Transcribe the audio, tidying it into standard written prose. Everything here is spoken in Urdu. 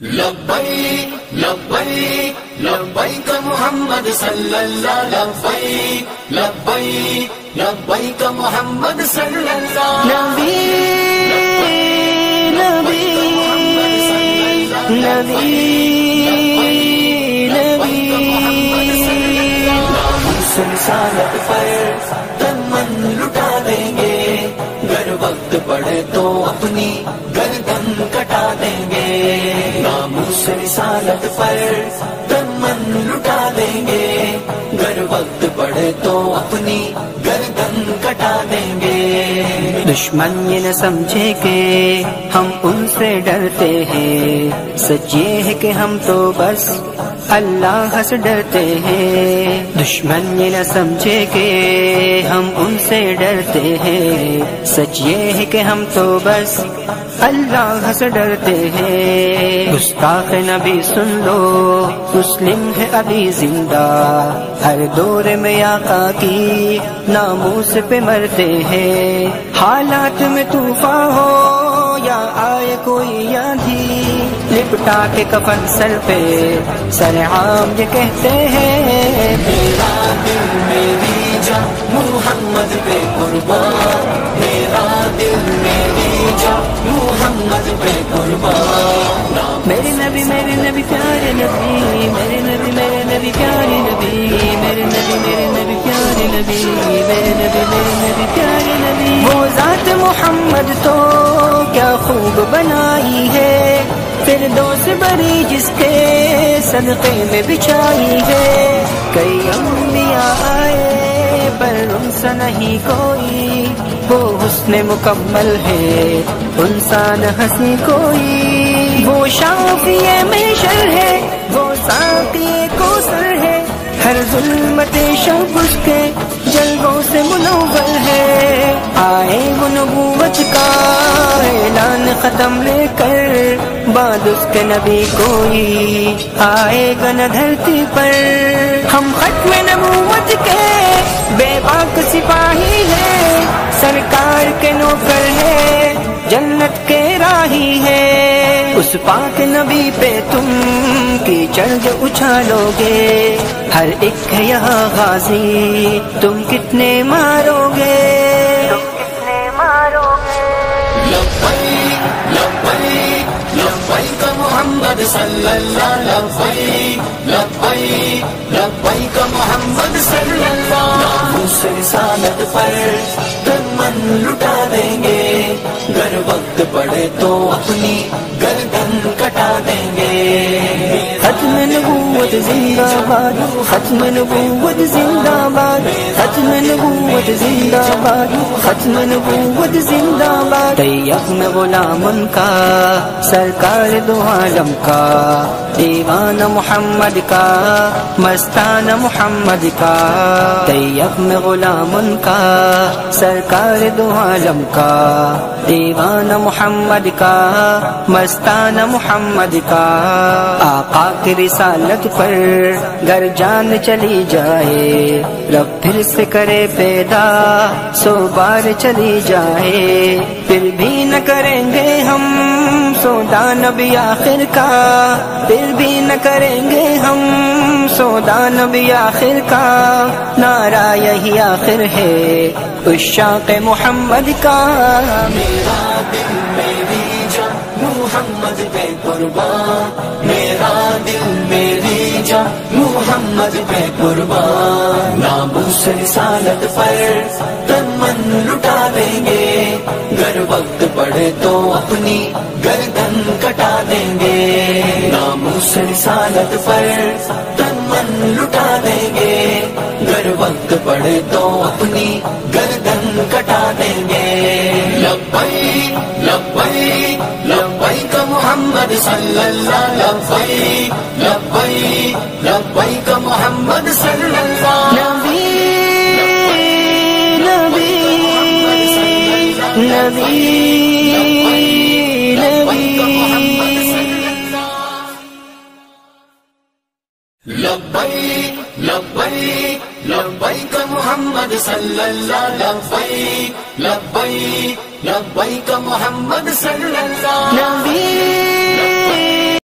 لبیک لبیک لبیک محمد صلی اللہ لبیک لبیک لبیک محمد صلی اللہ نبی نبی نبی نبی رسالت پر تن من لٹا دیں گے، گر وقت پڑے تو اپنی گردن کٹا دیں گے۔ ناموس رسالت پر تن من لٹا دیں گے، گر وقت پڑے تو اپنی گردن کٹا دیں گے۔ دشمن یہ نہ سمجھے کہ ہم ان سے ڈرتے ہیں، سچ یہ ہے کہ ہم تو بس اللہ سے ڈرتے ہیں۔ دشمن یہ نہ سمجھے کہ ہم ان سے ڈرتے ہیں، سچ یہ ہے کہ ہم تو بس اللہ سے ڈرتے ہیں۔ گستاخ نبی سن لو، مسلم ہے ابھی زندہ، ہر دور میں آقا کی ناموس پہ مرتے ہیں۔ حالات میں طوفان ہو یا آئے کوئی آندھی، لپٹا کے کفن سر پہ سر عام یہ کہتے ہیں، میرا دل میری جان محمد پہ قربان، میرا دل میری جان محمد پہ قربان۔ میرے نبی پیارے نبی، میرے نبی پیارے نبی، میرے نبی پیارے نبی، میرے نبی پیارے نبی۔ وہ ذات محمد تو کیا خوب بنائی ہے، فردوس بری جس کے صدقے میں بچھائی ہے۔ کئی انبیاء آئے پر ان سے نہیں کوئی، وہ حسن مکمل ہے انسان ہنسی کوئی۔ وہ شافی محشر ہے، وہ ساقی کوثر ہے، ہر ظلمت شب اس کے جلووں سے منور ہے۔ آئے وہ نبوت کا اعلان ختم لے کر، بعد اس کے نبی کوئی آئے گا نہ دھرتی پر۔ ہم ختم نبوت کے بے باک سپاہی ہیں، سرکار کے نوکر ہے، جنت کے راہی ہے۔ اس پاک نبی پہ تم کیچڑ جو اچھالو گے، ہر ایک ہے یہاں غازی، تم کتنے مارو گے، لبیک لبیک لبیک محمد صلی اللہ لبیک لبیک لبیک محمد صلی اللہ۔ اس رسالت پر تن من لٹا دیں گے، گر وقت پڑے تو اپنی گردن کٹا دیں گے۔ ختم نبوت زندہ باد، ختم نبوت زندہ باد، ختم نبوت زندہ باد، ختم نبوت زندہ باد۔ طیب میں غلام ان کا، سرکار دو عالم کا، دیوانہ محمد کا، مستانہ محمد کا۔ طیب میں غلام ان کا، سرکار دو عالم کا، دیوانہ محمد کا، مستانہ محمد کا۔ آقا کی رسالت پر گر جان چلی جائے، رب پھر سے کرے پیدا، سو بار چلی جائے، پھر بھی نہ کریں گے ہم سودا نبی آخر کا، پھر بھی نہ کریں گے ہم سودا نبی آخر کا۔ نعرہ یہی آخر ہے عشاق محمد کا، میرا دل میری جان محمد پہ قربان، میرا دل میری جان محمد پہ قربان۔ ناموس رسالت پر تن من لٹا دیں گے، گر وقت پڑے تو اپنی گردن کٹا دیں گے۔ ناموس رسالت پر تن من لٹا دیں گے، گر وقت پڑے تو اپنی گردن کٹا دیں گے۔ لبیک لبیک لبیک محمد صلی اللہ لبیک لبیک لبیک محمد صلی اللہ۔ نبی نبی نبی نبی لبیک لبیک لبیک محمد صلی اللہ لبیک لبیک لبیک محمد صلی اللہ۔ نبی